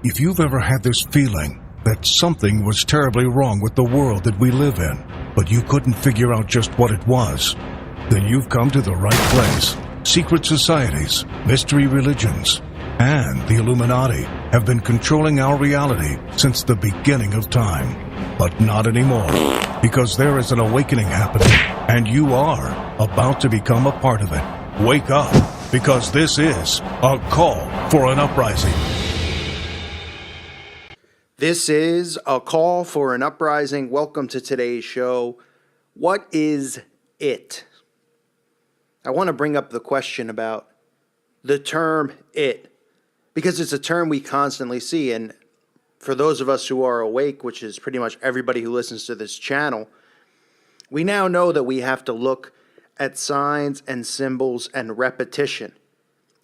If you've ever had this feeling that something was terribly wrong with the world that we live in, but you couldn't figure out just what it was, then you've come to the right place. Secret societies, mystery religions, and the Illuminati have been controlling our reality since the beginning of time. But not anymore, because there is an awakening happening, and you are about to become a part of it. Wake up, because this is a call for an uprising. This is a call for an uprising. Welcome to today's show. What is it? I want to bring up the question about the term it, because it's a term we constantly see. And for those of us who are awake, which is pretty much everybody who listens to this channel, we now know that we have to look at signs and symbols and repetition.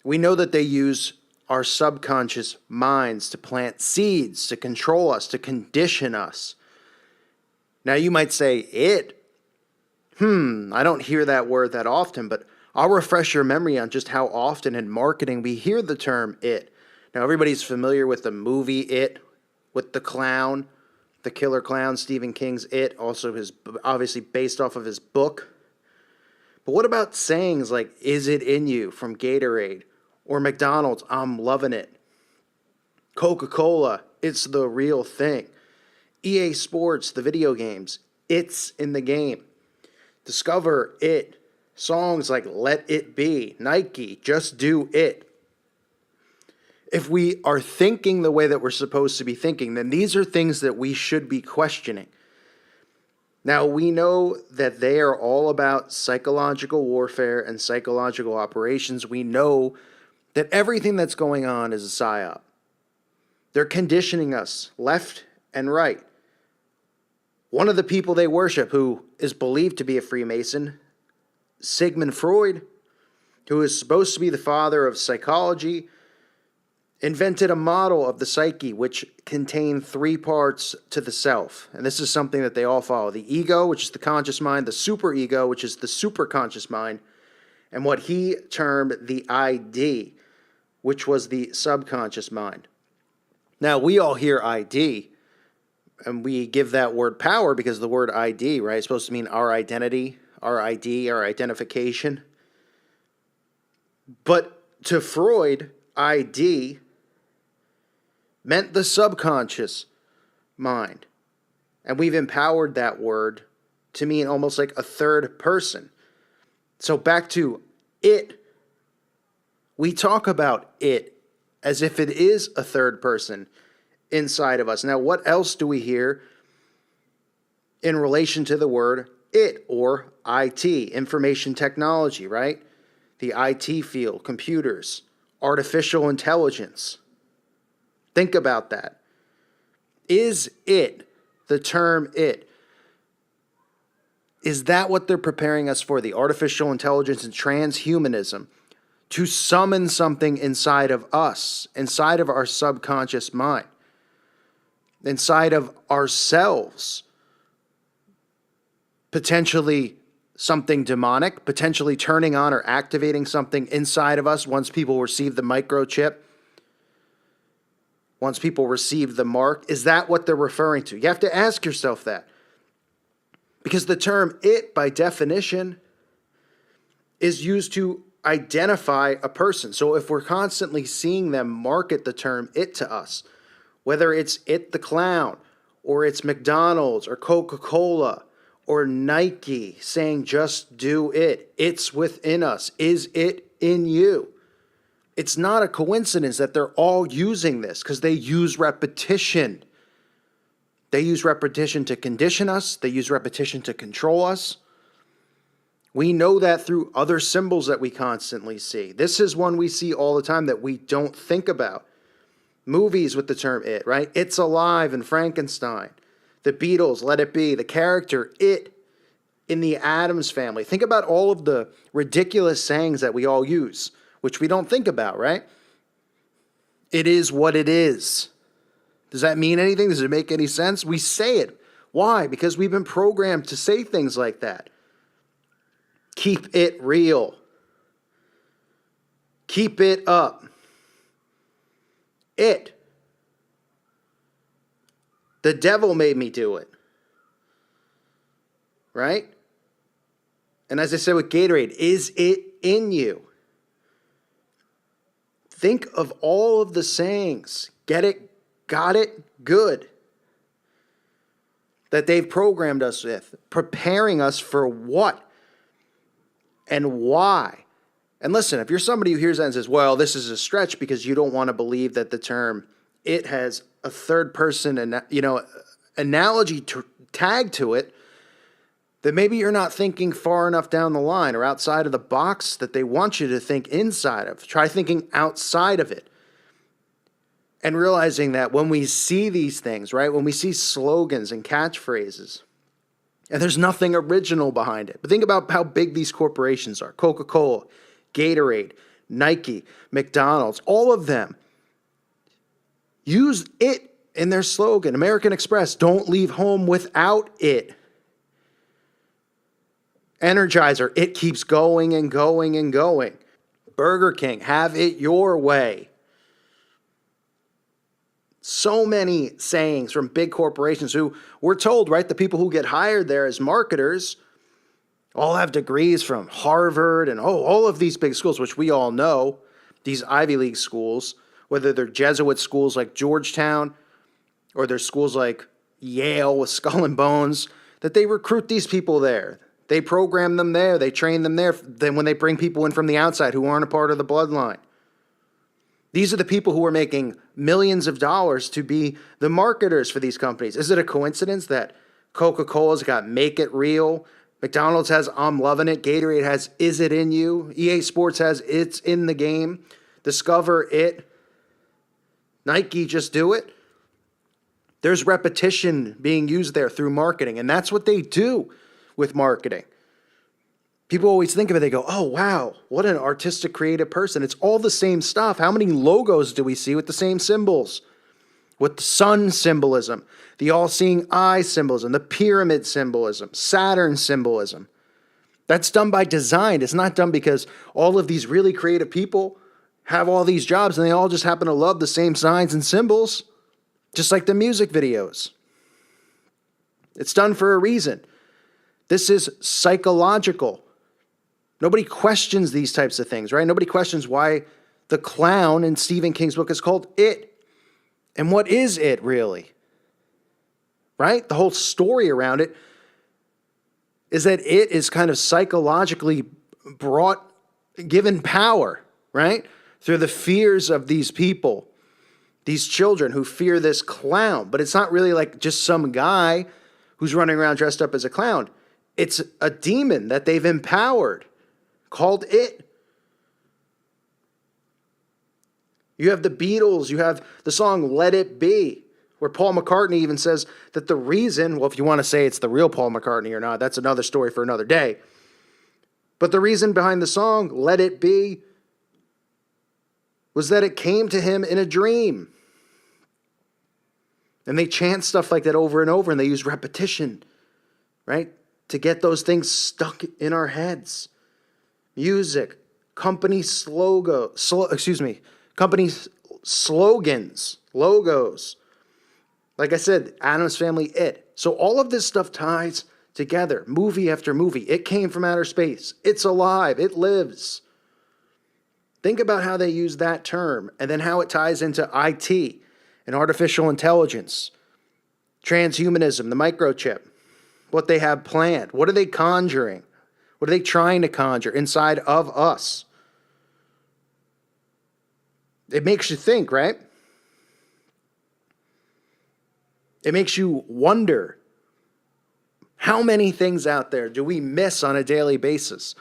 We know that they use our subconscious minds to plant seeds, to control us, to condition us. Now you might say, it? I don't hear that word that often, but I'll refresh your memory on just how often in marketing we hear the term it. Now everybody's familiar with the movie It, with the clown, the killer clown, Stephen King's It, also obviously based off of his book. But what about sayings like, is it in you, from Gatorade? Or McDonald's, I'm loving it. Coca-Cola, it's the real thing. EA Sports, the video games, it's in the game. Discover it. Songs like Let It Be, Nike, Just Do It. If we are thinking the way that we're supposed to be thinking, then these are things that we should be questioning. Now, we know that they are all about psychological warfare and psychological operations. We know that everything that's going on is a psyop. They're conditioning us left and right. One of the people they worship, who is believed to be a Freemason, Sigmund Freud, who is supposed to be the father of psychology, invented a model of the psyche which contained three parts to the self. And this is something that they all follow. The ego, which is the conscious mind, the superego, which is the superconscious mind, and what he termed the ID, which was the subconscious mind. Now, we all hear ID, and we give that word power because the word ID, right, is supposed to mean our identity, our ID, our identification. But to Freud, ID meant the subconscious mind. And we've empowered that word to mean almost like a third person. So back to it. We talk about it as if it is a third person inside of us. Now, what else do we hear in relation to the word it, or IT, information technology, right? The IT field, computers, artificial intelligence. Think about that. Is it, the term it, is that what they're preparing us for? The artificial intelligence and transhumanism, to summon something inside of us, inside of our subconscious mind, inside of ourselves. Potentially something demonic, potentially turning on or activating something inside of us once people receive the microchip, once people receive the mark. Is that what they're referring to? You have to ask yourself that. Because the term it, by definition, is used to identify a person. So if we're constantly seeing them market the term it to us, whether it's it the clown, or it's McDonald's, or Coca-Cola, or Nike saying just do it, it's within us, is it in you? It's not a coincidence that they're all using this, because they use repetition. They use repetition to condition us. They use repetition to control us. We know that through other symbols that we constantly see. This is one we see all the time that we don't think about. Movies with the term it, right? It's Alive and Frankenstein. The Beatles, Let It Be. The character it in the Addams Family. Think about all of the ridiculous sayings that we all use, which we don't think about, right? It is what it is. Does that mean anything? Does it make any sense? We say it. Why? Because we've been programmed to say things like that. Keep it real. Keep it up. It. The devil made me do it. Right? And as I said with Gatorade, is it in you? Think of all of the sayings, get it, got it, good, that they've programmed us with, preparing us for what and why. And listen, if you're somebody who hears that and says, well, this is a stretch because you don't want to believe that the term it has a third person and analogy tag to it, then maybe you're not thinking far enough down the line or outside of the box that they want you to think inside of. Try thinking outside of it. And realizing that when we see these things, right, when we see slogans and catchphrases, and there's nothing original behind it. But think about how big these corporations are. Coca-Cola, Gatorade, Nike, McDonald's, all of them use it in their slogan. American Express, don't leave home without it. Energizer, it keeps going and going and going. Burger King, have it your way. So many sayings from big corporations who we're told, right, the people who get hired there as marketers all have degrees from Harvard and all of these big schools, which we all know, these Ivy League schools, whether they're Jesuit schools like Georgetown or they're schools like Yale with Skull and Bones, that they recruit these people there. They program them there. They train them there. Then when they bring people in from the outside who aren't a part of the bloodline. These are the people who are making millions of dollars to be the marketers for these companies. Is it a coincidence that Coca-Cola's got Make It Real, McDonald's has I'm Loving It, Gatorade has Is It In You, EA Sports has It's In the Game, Discover It, Nike Just Do It? There's repetition being used there through marketing, and that's what they do with marketing. People always think of it, they go, oh, wow, what an artistic, creative person. It's all the same stuff. How many logos do we see with the same symbols? With the sun symbolism, the all-seeing eye symbolism, the pyramid symbolism, Saturn symbolism. That's done by design. It's not done because all of these really creative people have all these jobs and they all just happen to love the same signs and symbols, just like the music videos. It's done for a reason. This is psychological. Nobody questions these types of things, right? Nobody questions why the clown in Stephen King's book is called It. And what is it really? Right? The whole story around it is that it is kind of psychologically given power, right? Through the fears of these people, these children who fear this clown. But it's not really like just some guy who's running around dressed up as a clown. It's a demon that they've empowered called It. You have the Beatles, you have the song Let It Be, where Paul McCartney even says that the reason, well, if you want to say it's the real Paul McCartney or not, that's another story for another day. But the reason behind the song, Let It Be, was that it came to him in a dream. And they chant stuff like that over and over, and they use repetition, right, to get those things stuck in our heads. Music, company company slogans, logos. Like I said, Addams Family, It. So all of this stuff ties together, movie after movie. It came from outer space. It's alive. It lives. Think about how they use that term and then how it ties into IT and artificial intelligence, transhumanism, the microchip, what they have planned. What are they conjuring? What are they trying to conjure inside of us? It makes you think, right? It makes you wonder, how many things out there do we miss on a daily basis?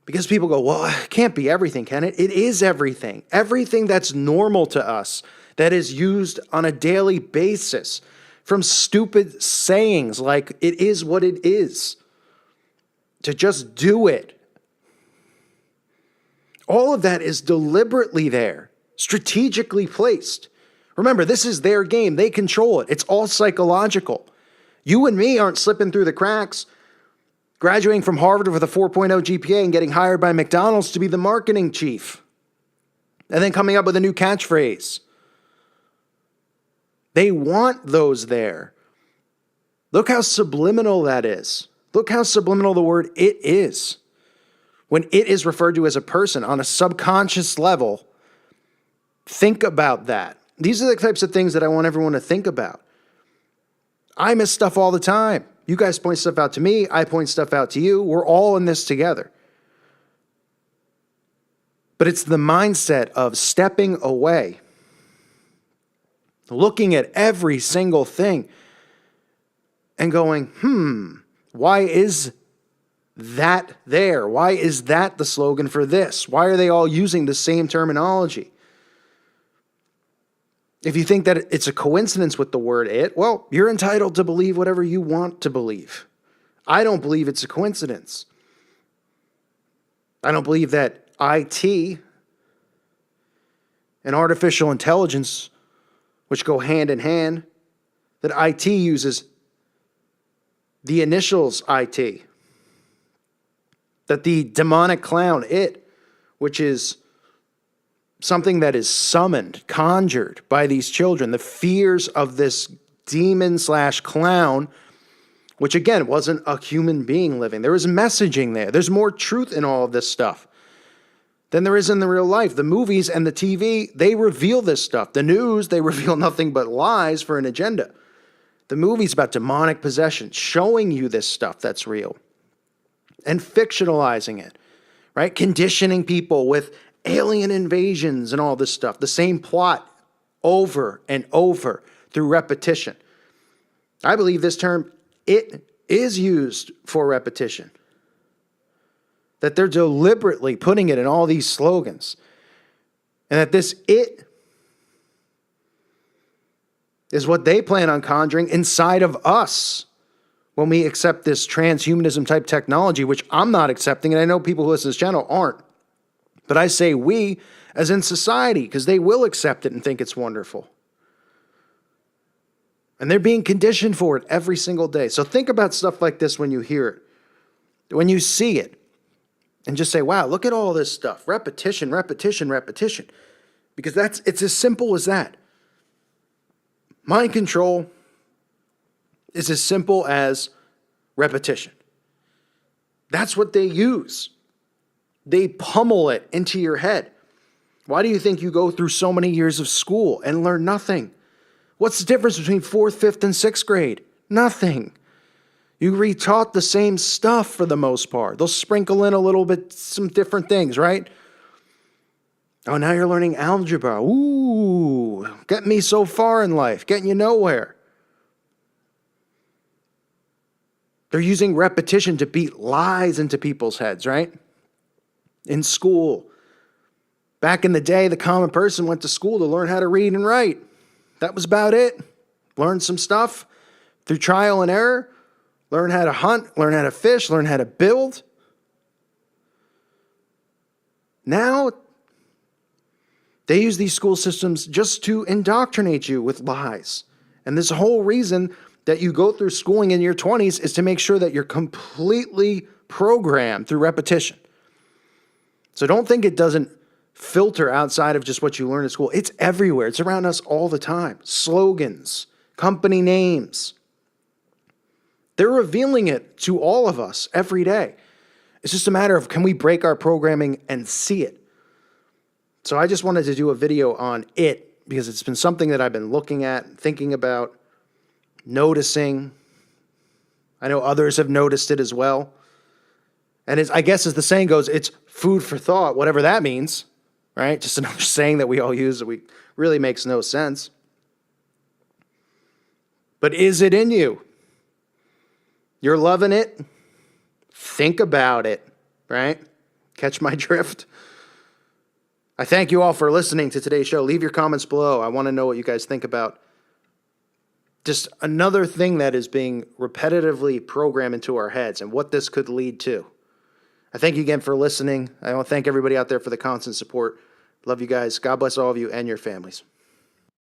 Because people go, well, it can't be everything, can it? It is everything. Everything that's normal to us, that is used on a daily basis. From stupid sayings like, it is what it is, to just do it. All of that is deliberately there, strategically placed. Remember, this is their game. They control it. It's all psychological. You and me aren't slipping through the cracks, graduating from Harvard with a 4.0 GPA and getting hired by McDonald's to be the marketing chief, and then coming up with a new catchphrase. They want those there. Look how subliminal that is. Look how subliminal the word it is. When it is referred to as a person on a subconscious level, think about that. These are the types of things that I want everyone to think about. I miss stuff all the time. You guys point stuff out to me. I point stuff out to you. We're all in this together. But it's the mindset of stepping away, looking at every single thing and going, why is that there? Why is that the slogan for this? Why are they all using the same terminology? If you think that it's a coincidence with the word it, well, you're entitled to believe whatever you want to believe. I don't believe it's a coincidence. I don't believe that IT and artificial intelligence, which go hand in hand, that IT uses the initials IT. That the demonic clown, it, which is something that is summoned, conjured by these children, the fears of this demon/clown, which again wasn't a human being living. There was messaging there. There's more truth in all of this stuff than there is in the real life. The movies and the TV, they reveal this stuff. The news, they reveal nothing but lies for an agenda. The movie's about demonic possession, showing you this stuff that's real and fictionalizing it, right? Conditioning people with alien invasions and all this stuff. The same plot over and over through repetition. I believe this term, it, is used for repetition. That they're deliberately putting it in all these slogans. And that this it is what they plan on conjuring inside of us when we accept this transhumanism type technology, which I'm not accepting, and I know people who listen to this channel aren't. But I say we, as in society, because they will accept it and think it's wonderful. And they're being conditioned for it every single day. So think about stuff like this when you hear it, when you see it, and just say, wow, look at all this stuff. Repetition, repetition, repetition. Because it's as simple as that. Mind control is as simple as repetition. That's what they use. They pummel it into your head. Why do you think you go through so many years of school and learn nothing? What's the difference between 4th, 5th, and 6th grade? Nothing. You retaught the same stuff for the most part. They'll sprinkle in a little bit, some different things, right? Oh, now you're learning algebra. Ooh, getting me so far in life, getting you nowhere. They're using repetition to beat lies into people's heads, right? In school. Back in the day, the common person went to school to learn how to read and write. That was about it. Learn some stuff through trial and error. Learn how to hunt, learn how to fish, learn how to build. Now, they use these school systems just to indoctrinate you with lies. And this whole reason that you go through schooling in your 20s is to make sure that you're completely programmed through repetition. So don't think it doesn't filter outside of just what you learn at school. It's everywhere. It's around us all the time. Slogans, company names. They're revealing it to all of us every day. It's just a matter of, can we break our programming and see it? So I just wanted to do a video on it because it's been something that I've been looking at, thinking about, noticing. I know others have noticed it as well. And I guess as the saying goes, it's food for thought, whatever that means, right? Just another saying that we all use that really makes no sense. But is it in you? You're loving it? Think about it, right? Catch my drift? I thank you all for listening to today's show. Leave your comments below. I want to know what you guys think about just another thing that is being repetitively programmed into our heads and what this could lead to. I thank you again for listening. I want to thank everybody out there for the constant support. Love you guys. God bless all of you and your families.